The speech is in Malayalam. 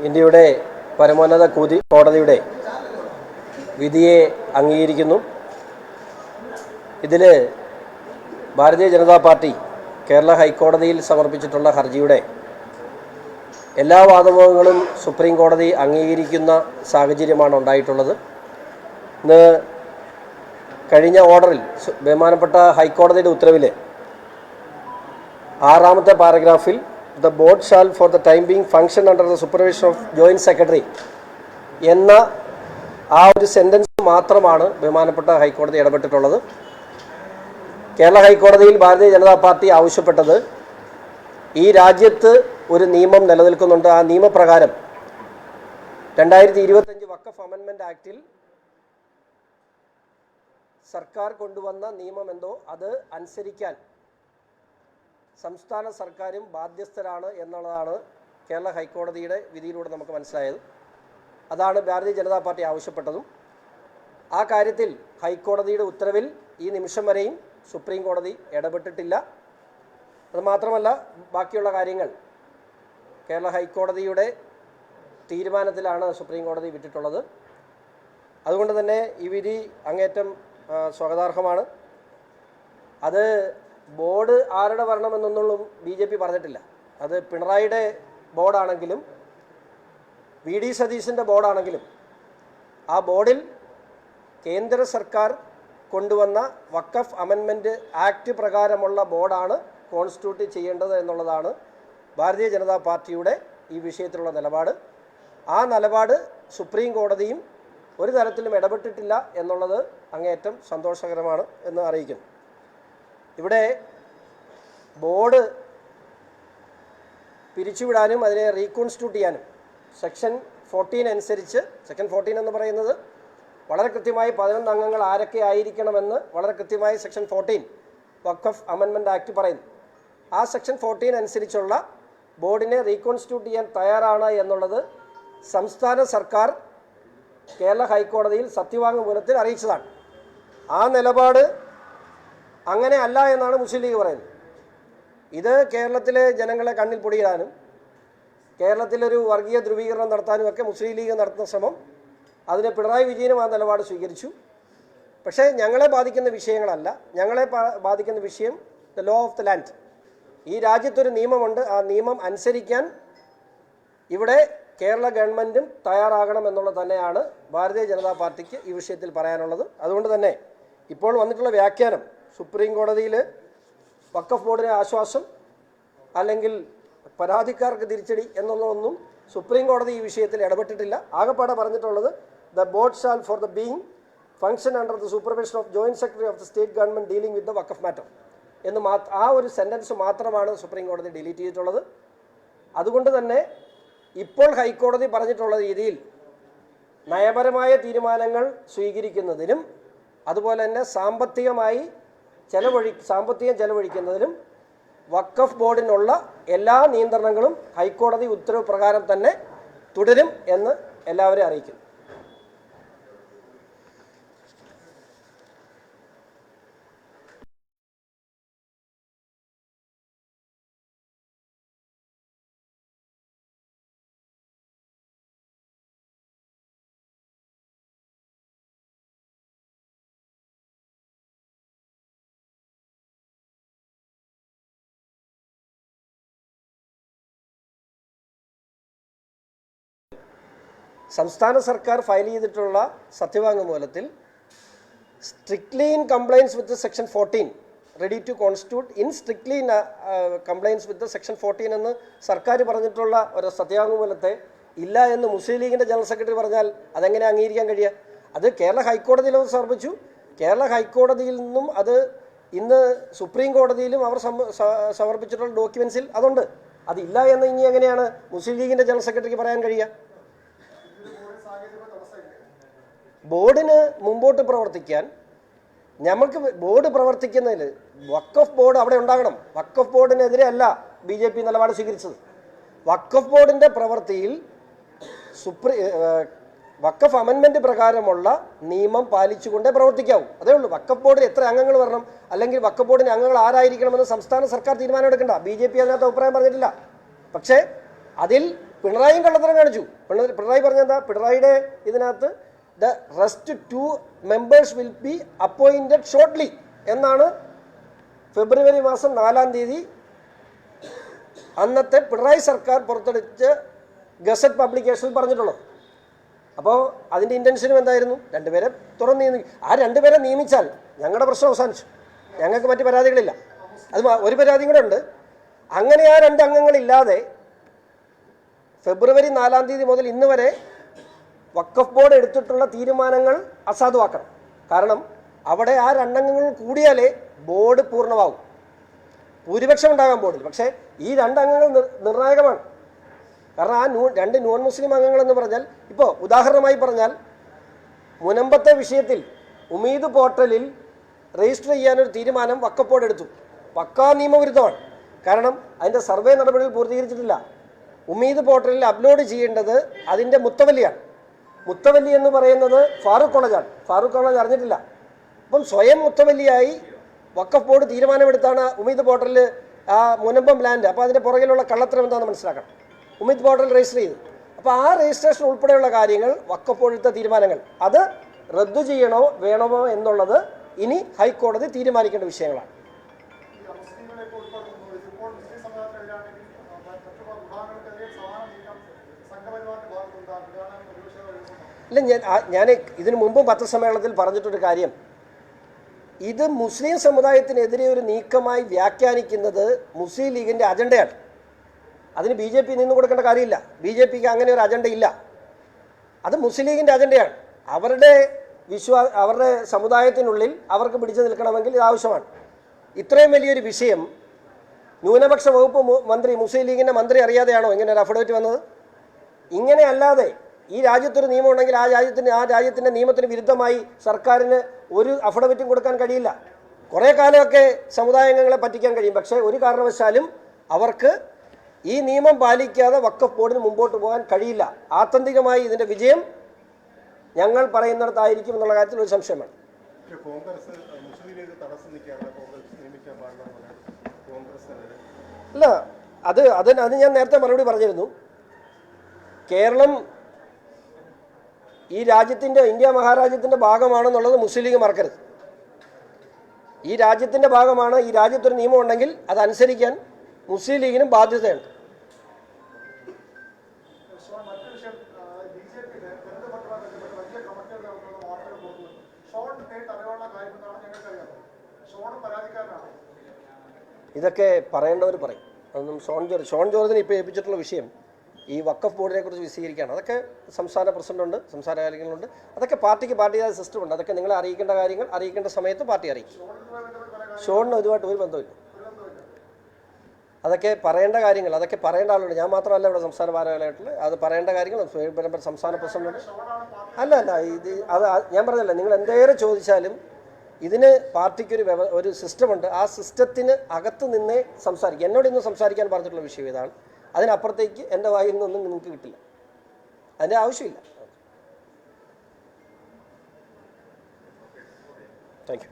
ഇന്ത്യയുടെ പരമോന്നത കോടതിയുടെ വിധിയെ അംഗീകരിക്കുന്നു. ഇതിൽ ഭാരതീയ ജനതാ പാർട്ടി കേരള ഹൈക്കോടതിയിൽ സമർപ്പിച്ചിട്ടുള്ള ഹർജിയുടെ എല്ലാ വാദമുഖങ്ങളും സുപ്രീം കോടതി അംഗീകരിക്കുന്ന സാഹചര്യമാണ് ഉണ്ടായിട്ടുള്ളത്. ഇന്ന് കഴിഞ്ഞ ഓർഡറിൽ ബഹുമാനപ്പെട്ട ഹൈക്കോടതിയുടെ ഉത്തരവിൽ 6ാമത്തെ പാരഗ്രാഫിൽ the board shall for the time being function under the supervision of joint secretary എന്ന ആ ഒരു സെൻറ്റൻസ് മാത്രമാണ് ബഹുമാനപ്പെട്ട ഹൈക്കോടതി ഇടപെട്ടിട്ടുള്ളത്. കേരള ഹൈക്കോടതിയിൽ ഭാരതീയ ജനതാ പാർട്ടി ആവശ്യപ്പെട്ടത് ഈ രാജ്യത്ത് ഒരു നിയമം നിലനിൽക്കുന്നുണ്ട്. ആ നിയമപ്രകാരം 2025 വഖഫ് അമെൻമെൻറ്റ് ആക്റ്റിൽ സർക്കാർ കൊണ്ടുവന്ന നിയമമെന്തോ അത് അനുസരിക്കാൻ സംസ്ഥാന സർക്കാരും ബാധ്യസ്ഥരാണ് എന്നുള്ളതാണ് കേരള ഹൈക്കോടതിയുടെ വിധിയിലൂടെ നമുക്ക് മനസ്സിലായത്. അതാണ് ഭാരതീയ ജനതാ പാർട്ടി ആവശ്യപ്പെട്ടതും. ആ കാര്യത്തിൽ ഹൈക്കോടതിയുടെ ഉത്തരവിൽ ഈ നിമിഷം വരെയും സുപ്രീം കോടതി ഇടപെട്ടിട്ടില്ല. അതുമാത്രമല്ല, ബാക്കിയുള്ള കാര്യങ്ങൾ കേരള ഹൈക്കോടതിയുടെ തീരുമാനത്തിലാണ് സുപ്രീം കോടതി വിട്ടിട്ടുള്ളത്. അതുകൊണ്ട് തന്നെ ഈ വിധി അങ്ങേറ്റം സ്വാഗതാർഹമാണ്. അത് ബോർഡ് ആരുടെ വരണമെന്നൊന്നും BJP പറഞ്ഞിട്ടില്ല. അത് പിണറായിയുടെ ബോർഡാണെങ്കിലും VD സതീശൻ്റെ ബോർഡാണെങ്കിലും ആ ബോർഡിൽ കേന്ദ്ര സർക്കാർ കൊണ്ടുവന്ന വഖഫ് അമെൻമെൻറ്റ് ആക്ട് പ്രകാരമുള്ള ബോർഡാണ് കോൺസ്റ്റിറ്റ്യൂട്ട് ചെയ്യേണ്ടത് എന്നുള്ളതാണ് ഭാരതീയ ജനതാ പാർട്ടിയുടെ ഈ വിഷയത്തിലുള്ള നിലപാട്. ആ നിലപാട് സുപ്രീം കോടതിയും ഒരു തരത്തിലും ഇടപെട്ടിട്ടില്ല എന്നുള്ളത് അങ്ങേയറ്റം സന്തോഷകരമാണ് എന്ന് അറിയിക്കുന്നു. ഇവിടെ ബോർഡ് പിരിച്ചുവിടാനും അതിനെ റീകോൺസ്റ്റിറ്റ്യൂട്ട് ചെയ്യാനും സെക്ഷൻ 14 അനുസരിച്ച്, സെക്ഷൻ 14 എന്ന് പറയുന്നത് വളരെ കൃത്യമായി 11 അംഗങ്ങൾ ആരൊക്കെ ആയിരിക്കണമെന്ന് വളരെ കൃത്യമായി സെക്ഷൻ 14 വഖഫ് അമെൻമെൻറ്റ് ആക്ട് പറയുന്നു. ആ സെക്ഷൻ 14 അനുസരിച്ചുള്ള ബോർഡിനെ റീകോൺസ്റ്റിറ്റ്യൂട്ട് ചെയ്യാൻ തയ്യാറാണ് എന്നുള്ളത് സംസ്ഥാന സർക്കാർ കേരള ഹൈക്കോടതിയിൽ സത്യവാങ്മൂലത്തിൽ അറിയിച്ചതാണ്. ആ നിലപാട് അങ്ങനെ അല്ല എന്നാണ് മുസ്ലിം ലീഗ് പറയുന്നത്. ഇത് കേരളത്തിലെ ജനങ്ങളെ കണ്ണിൽ പൊടിയിടാനും കേരളത്തിലൊരു വർഗീയ ധ്രുവീകരണം നടത്താനും ഒക്കെ മുസ്ലിം ലീഗ് നടത്തുന്ന ശ്രമം, അതിന് പിണറായി വിജയനും ആ നിലപാട് സ്വീകരിച്ചു. പക്ഷേ ഞങ്ങളെ ബാധിക്കുന്ന വിഷയങ്ങളല്ല. ഞങ്ങളെ ബാധിക്കുന്ന വിഷയം the law of the land. ഈ രാജ്യത്തൊരു നിയമമുണ്ട്. ആ നിയമം അനുസരിക്കാൻ ഇവിടെ കേരള ഗവൺമെൻറ്റും തയ്യാറാകണം എന്നുള്ളത് തന്നെയാണ് ഭാരതീയ ജനതാ പാർട്ടിക്ക് ഈ വിഷയത്തിൽ പറയാനുള്ളത്. അതുകൊണ്ട് തന്നെ ഇപ്പോൾ വന്നിട്ടുള്ള വ്യാഖ്യാനം സുപ്രീം കോടതിയിൽ വഖഫ് ബോർഡിന് ആശ്വാസം അല്ലെങ്കിൽ പരാതിക്കാർക്ക് തിരിച്ചടി എന്നുള്ളതൊന്നും സുപ്രീം കോടതി ഈ വിഷയത്തിൽ ഇടപെട്ടിട്ടില്ല. ആകെപ്പാടെ പറഞ്ഞിട്ടുള്ളത് the board shall for the being function under the supervision of joint secretary of the state government dealing with the Waqf matter എന്ന് ആ ഒരു സെൻറ്റൻസ് മാത്രമാണ് സുപ്രീം കോടതി ഡിലീറ്റ് ചെയ്തിട്ടുള്ളത്. അതുകൊണ്ട് തന്നെ ഇപ്പോൾ ഹൈക്കോടതി പറഞ്ഞിട്ടുള്ള രീതിയിൽ നയപരമായ തീരുമാനങ്ങൾ സ്വീകരിക്കുന്നതിനും അതുപോലെ തന്നെ സാമ്പത്തികം ചെലവഴിക്കുന്നതിനും വഖഫ് ബോർഡിനുള്ള എല്ലാ നിയന്ത്രണങ്ങളും ഹൈക്കോടതി ഉത്തരവ് പ്രകാരം തന്നെ തുടരും എന്ന് എല്ലാവരെയും അറിയിക്കുന്നു. സംസ്ഥാന സർക്കാർ ഫയൽ ചെയ്തിട്ടുള്ള സത്യവാങ്മൂലത്തിൽ strictly in compliance with section 14 ready to constitute in strictly in compliance with section 14 എന്ന് സർക്കാർ പറഞ്ഞിട്ടുള്ള ഒരു സത്യവാങ്മൂലത്തെ ഇല്ല എന്ന് മുസ്ലിം ലീഗിൻ്റെ ജനറൽ സെക്രട്ടറി പറഞ്ഞാൽ അതെങ്ങനെ അംഗീകരിക്കാൻ കഴിയുക? അത് കേരള ഹൈക്കോടതിയിൽ അവർ സമർപ്പിച്ചു. കേരള ഹൈക്കോടതിയിൽ നിന്നും അത് ഇന്ന് സുപ്രീം കോടതിയിലും അവർ സമർപ്പിച്ചിട്ടുള്ള ഡോക്യുമെൻസിൽ അതുണ്ട്. അതില്ല എന്ന് ഇനി എങ്ങനെയാണ് മുസ്ലിം ലീഗിൻ്റെ ജനറൽ സെക്രട്ടറിക്ക് പറയാൻ കഴിയുക? ബോർഡിന് മുമ്പോട്ട് പ്രവർത്തിക്കാൻ നമുക്ക് ബോർഡ് പ്രവർത്തിക്കുന്നതിൽ വഖഫ് ബോർഡ് അവിടെ ഉണ്ടാകണം. വഖഫ് ബോർഡിനെതിരെ അല്ല BJP നിലപാട് സ്വീകരിച്ചത്. വഖഫ് ബോർഡിൻ്റെ പ്രവൃത്തിയിൽ വഖഫ് അമെൻമെൻറ്റ് പ്രകാരമുള്ള നിയമം പാലിച്ചുകൊണ്ടേ പ്രവർത്തിക്കാവൂ. അതേ ഉള്ളൂ. വഖഫ് ബോർഡിൽ എത്ര അംഗങ്ങൾ വരണം, അല്ലെങ്കിൽ വഖഫ് ബോർഡിന് അംഗങ്ങൾ ആരായിരിക്കണമെന്ന് സംസ്ഥാന സർക്കാർ തീരുമാനമെടുക്കണ്ട. BJP അതിനകത്ത് അഭിപ്രായം പറഞ്ഞിട്ടില്ല. പക്ഷേ അതിൽ പിണറായിയും കള്ളത്തരം കാണിച്ചു. പിണറായി പറഞ്ഞെന്താ? പിണറായിയുടെ ഇതിനകത്ത് the rest 2 members will be appointed shortly എന്നാണ് ഫെബ്രുവരി മാസം 4-ാം തീയതി അന്നത്തെ പിണറായി സർക്കാർ പുറത്തെടുത്ത ഗസറ്റ് പബ്ലിക്കേഷനിൽ പറഞ്ഞിട്ടുള്ളത്. അപ്പോൾ അതിൻ്റെ ഇൻറ്റൻഷനും എന്തായിരുന്നു? 2 പേരെ തുറന്ന് നിയമിക്കും. ആ 2 പേരെ നിയമിച്ചാൽ ഞങ്ങളുടെ പ്രശ്നം അവസാനിച്ചു. ഞങ്ങൾക്ക് മറ്റ് പരാതികളില്ല. അത് ഒരു പരാതിയും കൂടെ ഉണ്ട്. അങ്ങനെ ആ 2 അംഗങ്ങളില്ലാതെ ഫെബ്രുവരി 4-ാം തീയതി മുതൽ ഇന്ന് വരെ വഖഫ് ബോർഡ് എടുത്തിട്ടുള്ള തീരുമാനങ്ങൾ അസാധുവാക്കണം. കാരണം അവിടെ ആ 2 അംഗങ്ങൾ കൂടിയാലേ ബോർഡ് പൂർണ്ണമാകും. ഭൂരിപക്ഷം ഉണ്ടാകാൻ ബോർഡിൽ. പക്ഷേ ഈ 2 അംഗങ്ങൾ നിർണായകമാണ്. കാരണം ആ 2 നോൺ മുസ്ലിം അംഗങ്ങളെന്ന് പറഞ്ഞാൽ, ഇപ്പോൾ ഉദാഹരണമായി പറഞ്ഞാൽ, മുനമ്പത്തെ വിഷയത്തിൽ ഉമീദ് പോർട്ടലിൽ രജിസ്റ്റർ ചെയ്യാനൊരു തീരുമാനം വഖഫ് ബോർഡ് എടുത്തു. പക്കാ നിയമവിരുദ്ധമാണ്. കാരണം അതിൻ്റെ സർവേ നടപടികൾ പൂർത്തീകരിച്ചിട്ടില്ല. ഉമീദ് പോർട്ടലിൽ അപ്ലോഡ് ചെയ്യേണ്ടത് അതിൻ്റെ മുത്തവല്ലിയാണ്. മുത്തവല്ലി എന്ന് പറയുന്നത് ഫാറൂഖ് കോളേജാണ്. ഫാറൂഖ് കോളേജ് അറിഞ്ഞിട്ടില്ല. അപ്പം സ്വയം മുത്തവല്ലിയായി വഖഫ് ബോർഡ് തീരുമാനമെടുത്താണ് ഉമീദ് പോർട്ടലിൽ ആ മുനമ്പം ലാൻഡ്. അപ്പോൾ അതിൻ്റെ പുറകിലുള്ള കള്ളത്തരം എന്താണെന്ന് മനസ്സിലാക്കണം. ഉമീദ് പോർട്ടൽ രജിസ്റ്റർ ചെയ്തു. അപ്പോൾ ആ രജിസ്ട്രേഷൻ ഉൾപ്പെടെയുള്ള കാര്യങ്ങൾ വഖഫ് ബോർഡ് എടുത്ത തീരുമാനങ്ങൾ അത് റദ്ദു ചെയ്യണോ വേണമോ എന്നുള്ളത് ഇനി ഹൈക്കോടതി തീരുമാനിക്കേണ്ട വിഷയങ്ങളാണ്. ഇല്ല, ഞാൻ ഇതിനു മുമ്പും പത്രസമ്മേളനത്തിൽ പറഞ്ഞിട്ടൊരു കാര്യം, ഇത് മുസ്ലിം സമുദായത്തിനെതിരെ ഒരു നീക്കമായി വ്യാഖ്യാനിക്കുന്നത് മുസ്ലിം ലീഗിൻ്റെ അജണ്ടയാണ്. അതിന് BJP നിന്ന് കൊടുക്കേണ്ട കാര്യമില്ല. BJPക്ക് അങ്ങനെ ഒരു അജണ്ട ഇല്ല. അത് മുസ്ലിം ലീഗിൻ്റെ അജണ്ടയാണ്. അവരുടെ സമുദായത്തിനുള്ളിൽ അവർക്ക് പിടിച്ചു നിൽക്കണമെങ്കിൽ ഇത് ആവശ്യമാണ്. ഇത്രയും വലിയൊരു വിഷയം ന്യൂനപക്ഷ വകുപ്പ് മന്ത്രി, മുസ്ലിം ലീഗിൻ്റെ മന്ത്രി അറിയാതെയാണോ ഇങ്ങനെ ഒരു അഫിഡവിറ്റ് വന്നത്? ഇങ്ങനെ അല്ലാതെ ഈ രാജ്യത്തൊരു നിയമം ഉണ്ടെങ്കിൽ ആ രാജ്യത്തിൻ്റെ നിയമത്തിന് വിരുദ്ധമായി സർക്കാരിന് ഒരു അഫിഡവിറ്റും കൊടുക്കാൻ കഴിയില്ല. കുറേ കാലമൊക്കെ സമുദായാംഗങ്ങളെ പറ്റിക്കാൻ കഴിയും. പക്ഷേ ഒരു കാരണവശാലും അവർക്ക് ഈ നിയമം പാലിക്കാതെ വഖഫ് ബോർഡിന് മുമ്പോട്ട് പോകാൻ കഴിയില്ല. ആത്യന്തികമായി ഇതിൻ്റെ വിജയം ഞങ്ങൾ പറയുന്നിടത്തായിരിക്കും എന്നുള്ള കാര്യത്തിൽ ഒരു സംശയമാണ്. അല്ല, അത് ഞാൻ നേരത്തെ മറുപടി പറഞ്ഞിരുന്നു. കേരളം ഈ രാജ്യത്തിൻ്റെ, ഇന്ത്യ മഹാരാജ്യത്തിൻ്റെ ഭാഗമാണെന്നുള്ളത് മുസ്ലിം ലീഗ് മറക്കരുത്. ഈ രാജ്യത്തിൻ്റെ ഭാഗമാണ്. ഈ രാജ്യത്തൊരു നിയമം ഉണ്ടെങ്കിൽ അതനുസരിക്കാൻ മുസ്ലിം ലീഗിനും ബാധ്യതയുണ്ട്. ഇതൊക്കെ പറയേണ്ടവർ പറയും. അതൊന്നും ഷോൺ ജോർജിനെ ഇപ്പോൾ ഏൽപ്പിച്ചിട്ടുള്ള വിഷയം ഈ വഖഫ് ബോർഡിനെ കുറിച്ച് വിശദീകരിക്കുകയാണ്. അതൊക്കെ സംസ്ഥാന പ്രസിഡന്റുണ്ട്, സംസ്ഥാന കാര്യങ്ങളുണ്ട്. അതൊക്കെ പാർട്ടിയുടെ സിസ്റ്റമുണ്ട്. അതൊക്കെ നിങ്ങളെ അറിയിക്കേണ്ട കാര്യങ്ങൾ അറിയിക്കേണ്ട സമയത്ത് പാർട്ടി അറിയിക്കും. ഷോണിന് ഇതുമായിട്ട് ഒരു ബന്ധമില്ല. അതൊക്കെ പറയേണ്ട കാര്യങ്ങൾ, അതൊക്കെ പറയേണ്ട ആളുണ്ട്. ഞാൻ മാത്രമല്ല ഇവിടെ സംസ്ഥാന ഭാരവാഹികളായിട്ടുള്ള അത് പറയേണ്ട കാര്യങ്ങൾ സംസ്ഥാന പ്രസിഡന്റ് അല്ല അത് ഞാൻ പറഞ്ഞല്ല. നിങ്ങൾ എന്തേലും ചോദിച്ചാലും ഇതിന് പാർട്ടിക്കൊരു ഒരു സിസ്റ്റമുണ്ട്. ആ സിസ്റ്റത്തിന് അകത്ത് നിന്നേ സംസാരിക്കും. എന്നോട് ഇന്ന് സംസാരിക്കാൻ പറഞ്ഞിട്ടുള്ള വിഷയം ഇതാണ്. അതിനപ്പുറത്തേക്ക് എൻ്റെ വായിൽ നിന്നൊന്നും നിങ്ങൾക്ക് കിട്ടില്ല. അതിൻ്റെ ആവശ്യമില്ല. Thank you.